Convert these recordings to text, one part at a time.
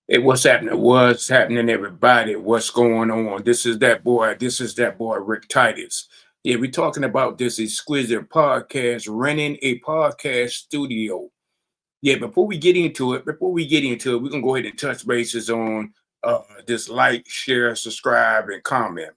Hey, what's happening? What's happening, everybody? What's going on? This is that boy. This is that boy, RickTitus. Yeah, we're talking about this exquisite podcast, renting a podcast studio. Yeah, before we get into it, we're gonna go ahead and touch bases on this like, share, subscribe, and comment.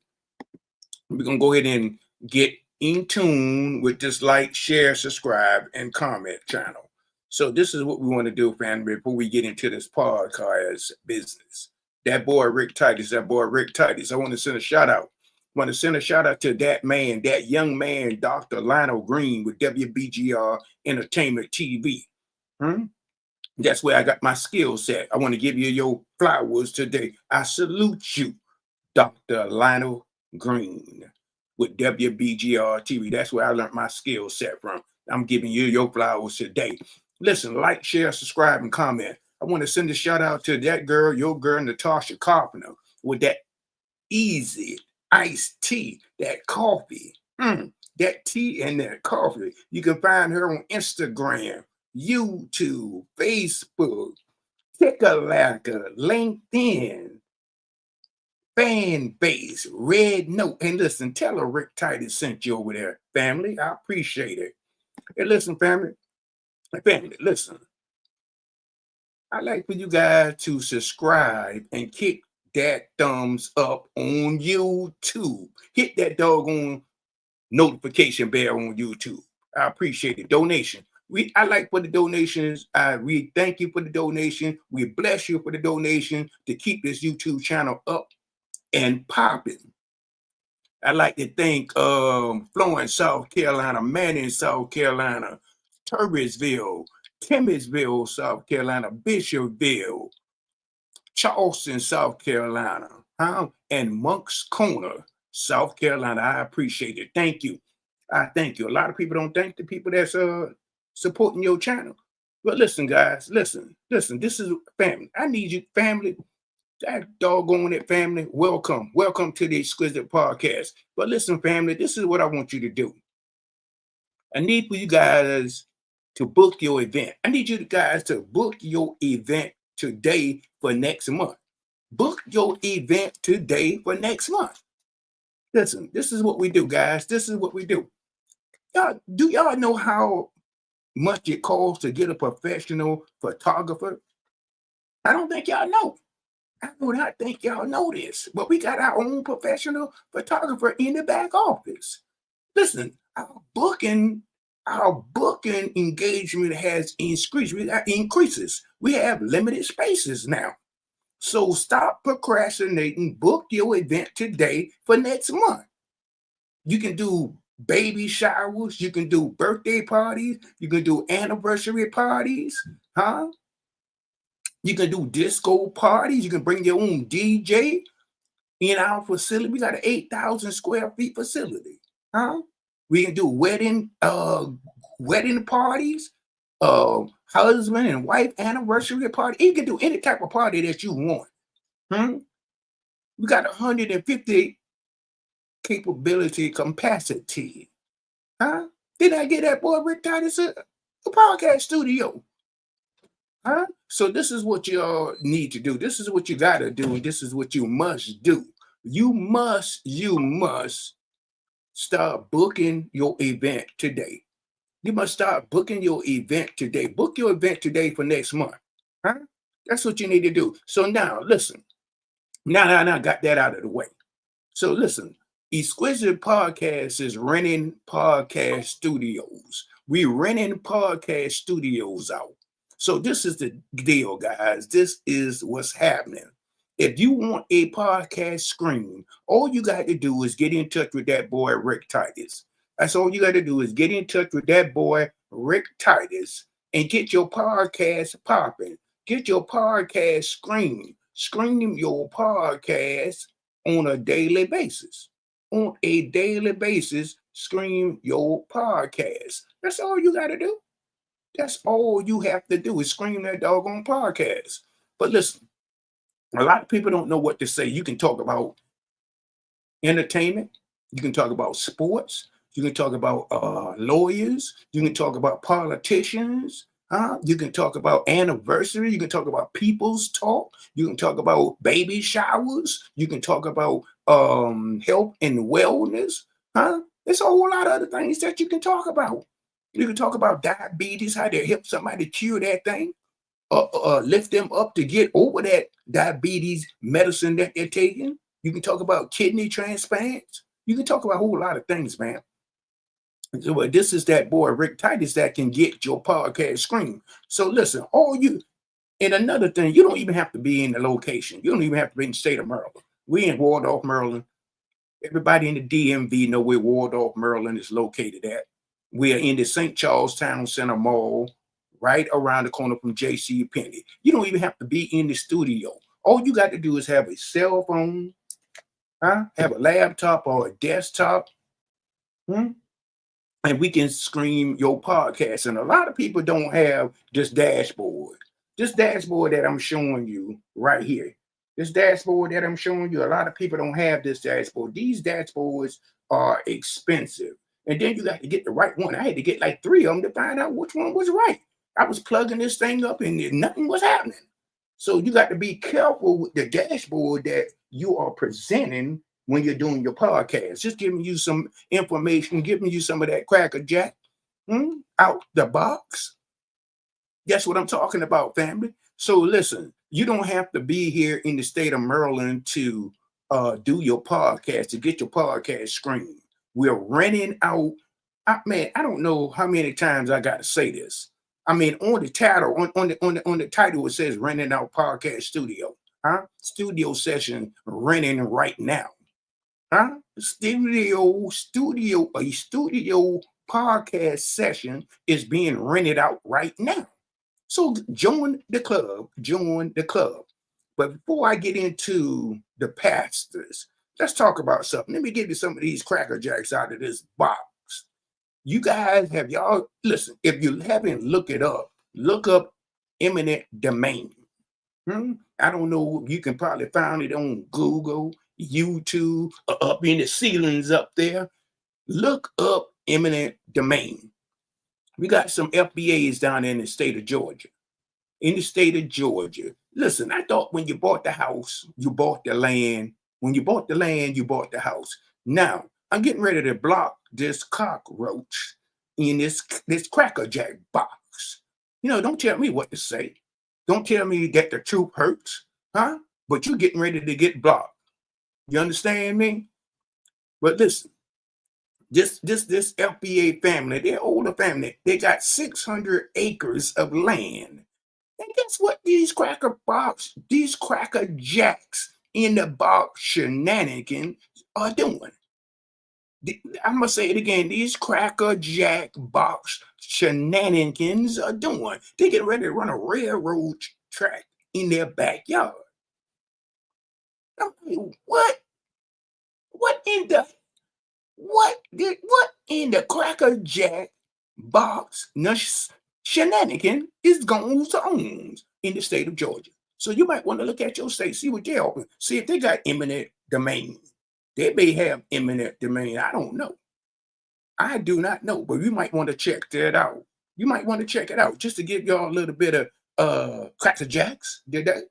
We're gonna go ahead and get in tune with this like, share, subscribe, and comment channel. So this is what we want to do, family, before we get into this podcast business. That boy Rick Titus. I want to send a shout out. I want to send a shout out to that man, that young man, Dr. Lionel Green with WBGR Entertainment TV. Hmm? That's where I got my skill set. I want to give you your flowers today. I salute you, Dr. Lionel Green with WBGR TV. That's where I learned my skill set from. I'm giving you your flowers today. Listen, like, share, subscribe, and comment. I want to send a shout out to that girl, your girl, Natasha Carpenter, with that easy iced tea, that coffee, that tea and that coffee. You can find her on Instagram, YouTube, Facebook, TikTok, LinkedIn, fan base, red note. And listen, tell her Rick Titus sent you over there, family. I appreciate it. And listen, family, listen. I like for you guys to subscribe and kick that thumbs up on YouTube. Hit that doggone notification bell on YouTube. I appreciate it. Donation. I like for the donations. We thank you for the donation. We bless you for the donation to keep this YouTube channel up and popping. I like to thank Florence, South Carolina, Manning, South Carolina, Turbisville, Timmonsville, South Carolina, Bishopville, Charleston, South Carolina, and Monk's Corner, South Carolina. I appreciate it. Thank you. I thank you. A lot of people don't thank the people that's supporting your channel. But listen, guys, listen. This is family. I need you, family. That doggone it, family. Welcome to the Exquisite Podcast. But listen, family, this is what I want you to do. I need for you guys to book your event. I need you guys to book your event today for next month. Book your event today for next month. Listen, this is what we do, guys. This is what we do. Do y'all know how much it costs to get a professional photographer? I don't think y'all know. I do not think y'all know this, but we got our own professional photographer in the back office. Listen, our booking engagement has increased. We got increases. We have limited spaces now. So stop procrastinating. Book your event today for next month. You can do baby showers, you can do birthday parties, you can do anniversary parties, huh? You can do disco parties, you can bring your own DJ in our facility. We got an 8,000 square feet facility, huh? We can do wedding parties, husband and wife anniversary party. You can do any type of party that you want. Hmm? We got 150 capability capacity. Huh? Did I get that boy Rick Titus a podcast studio? Huh? So this is what y'all need to do. This is what you gotta do, and this is what you must do. You must start booking your event today. You must start booking your event today. Book your event today for next month. Huh? That's what you need to do. So now listen. Now, got that out of the way. So listen, Exquisite Podcast is renting podcast studios. We renting podcast studios out. So this is the deal, guys. This is what's happening. If you want a podcast screen, all you got to do is get in touch with that boy Rick Titus. That's all you got to do is get in touch with that boy Rick Titus and get your podcast popping. Get your podcast screen. Screen your podcast on a daily basis. On a daily basis, screen your podcast. That's all you got to do. That's all you have to do is scream that doggone podcast. But listen, a lot of people don't know what to say. You can talk about entertainment. You can talk about sports. You can talk about lawyers. You can talk about politicians. You can talk about anniversary. You can talk about people's talk. You can talk about baby showers. You can talk about health and wellness. There's a whole lot of other things that you can talk about. You can talk about diabetes, how to help somebody cure that thing, lift them up to get over that diabetes medicine that they're taking. You can talk about kidney transplants. You can talk about a whole lot of things, man. So this is that boy RickTitus that can get your podcast screen. So listen, all you and another thing, you don't even have to be in the location. You don't even have to be in the state of Maryland. We in Waldorf, Maryland. Everybody in the DMV know where Waldorf, Maryland is located at. We are in the St. Charles Town Center Mall, right around the corner from J.C. Penney. You don't even have to be in the studio. All you got to do is have a cell phone, have a laptop or a desktop, and we can stream your podcast. And a lot of people don't have this dashboard. This dashboard that I'm showing you right here. This dashboard that I'm showing you, a lot of people don't have this dashboard. These dashboards are expensive. And then you got to get the right one. I had to get like 3 of them to find out which one was right. I was plugging this thing up and nothing was happening. So you got to be careful with the dashboard that you are presenting when you're doing your podcast. Just giving you some information, giving you some of that Cracker Jack out the box. That's what I'm talking about, family. So listen, you don't have to be here in the state of Maryland to do your podcast, to get your podcast screened. We're renting out. I don't know how many times I got to say this. I mean, on the title, on the title, it says renting out podcast studio. Studio session renting right now. A studio podcast session is being rented out right now. So join the club. But before I get into the pastors, let's talk about something. Let me give you some of these Cracker Jacks out of this box. You guys, have y'all, listen, if you haven't look up eminent domain. I don't know, you can probably find it on Google, YouTube, up in the ceilings up there. Look up eminent domain. We got some FBAs down in the state of Georgia. In the state of Georgia. Listen, I thought when you bought the house, you bought the land. When you bought the land, you bought the house. Now, I'm getting ready to block this cockroach in this Cracker Jack box. Don't tell me what to say. Don't tell me that the truth hurts, but you're getting ready to get blocked. You understand me? But listen, this FBA family, they're older family. They got 600 acres of land. And guess what these Cracker Jacks in the box shenanigans are doing? I'm going to say it again. These Cracker Jack box shenanigans are doing. They get ready to run a railroad track in their backyard. I mean, what in the Cracker Jack box shenanigan is going on in the state of Georgia? So you might want to look at your state, see what they're open, see if they got eminent domain. They may have eminent domain. I don't know. I do not know, but you might want to check that out. You might want to check it out just to give y'all a little bit of Cracker Jacks. Did that?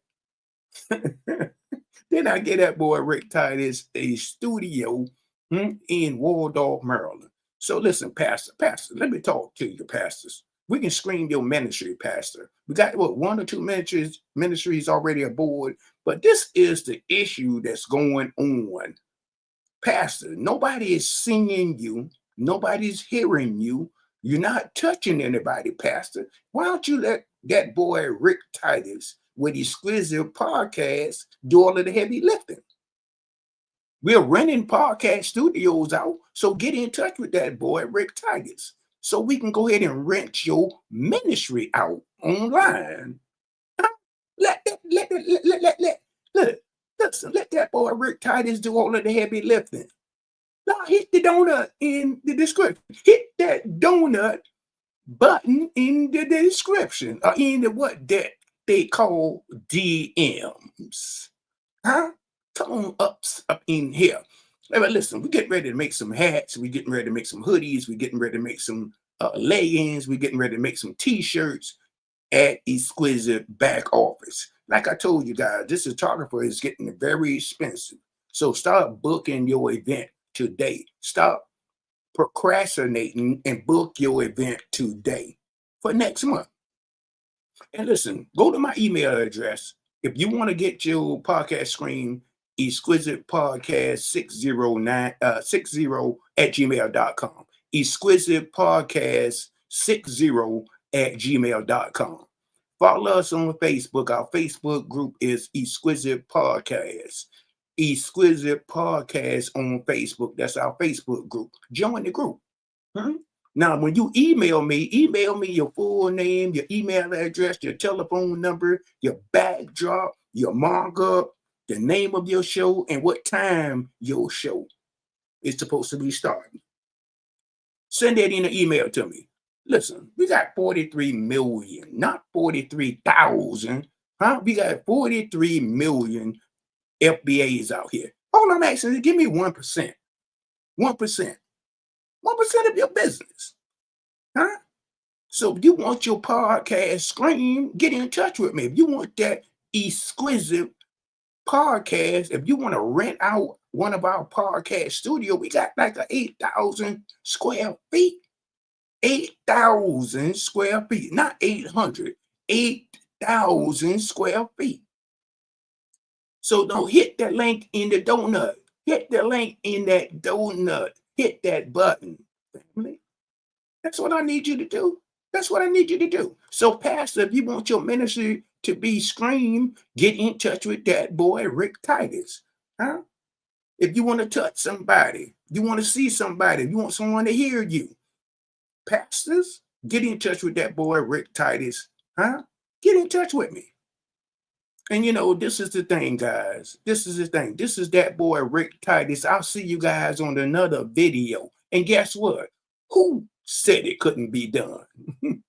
Then I get that boy RickTitus a studio in Waldorf, Maryland. So listen, Pastor, let me talk to you, pastors. We can screen your ministry, Pastor. We got 1 or 2 ministries already aboard, but this is the issue that's going on. Pastor, nobody is seeing you. Nobody's hearing you. You're not touching anybody, Pastor. Why don't you let that boy RickTitus with his Squizzy podcast do all of the heavy lifting? We're renting podcast studios out, so get in touch with that boy RickTitus so we can go ahead and rent your ministry out online. Let that boy RickTitus do all of the heavy lifting. Now hit the donut in the description. Hit that donut button in the description, or in the what that they call DMs. Come on up in here. Listen, we're getting ready to make some hats. We're getting ready to make some hoodies. We're getting ready to make some leggings. We're getting ready to make some t-shirts. at Exquisite Back Office. Like I told you guys, this photographer is getting very expensive. So start booking your event today. Stop procrastinating and book your event today for next month. And listen, go to my email address. If you want to get your podcast screen, exquisite podcast 60 at gmail.com. Exquisite podcast 60 at gmail.com. Follow us on Facebook. Our Facebook group is Exquisite Podcast. Exquisite Podcast on Facebook. That's our Facebook group. Join the group. Hmm? Now, when you email me your full name, your email address, your telephone number, your backdrop, your markup, the name of your show, and what time your show is supposed to be starting. Send that in an email to me. Listen, we got 43 million, not 43,000. Huh? We got 43 million FBAs out here. All I'm asking is give me 1%. 1%. 1% of your business. Huh? So if you want your podcast screen, get in touch with me. If you want that exquisite podcast, if you want to rent out one of our podcast studio, we got like a 8,000 square feet. 8,000 square feet, not 800, 8,000 square feet. So don't hit that link in the donut. Hit the link in that donut. Hit that button, family. That's what I need you to do. That's what I need you to do. So, Pastor, if you want your ministry to be screamed, get in touch with that boy, RickTitus. Huh? If you want to touch somebody, you want to see somebody, you want someone to hear you. Pastors, get in touch with that boy, RickTitus. Huh? Get in touch with me. And you know, this is the thing, guys. This is the thing. This is that boy, RickTitus. I'll see you guys on another video. And guess what? Who said it couldn't be done?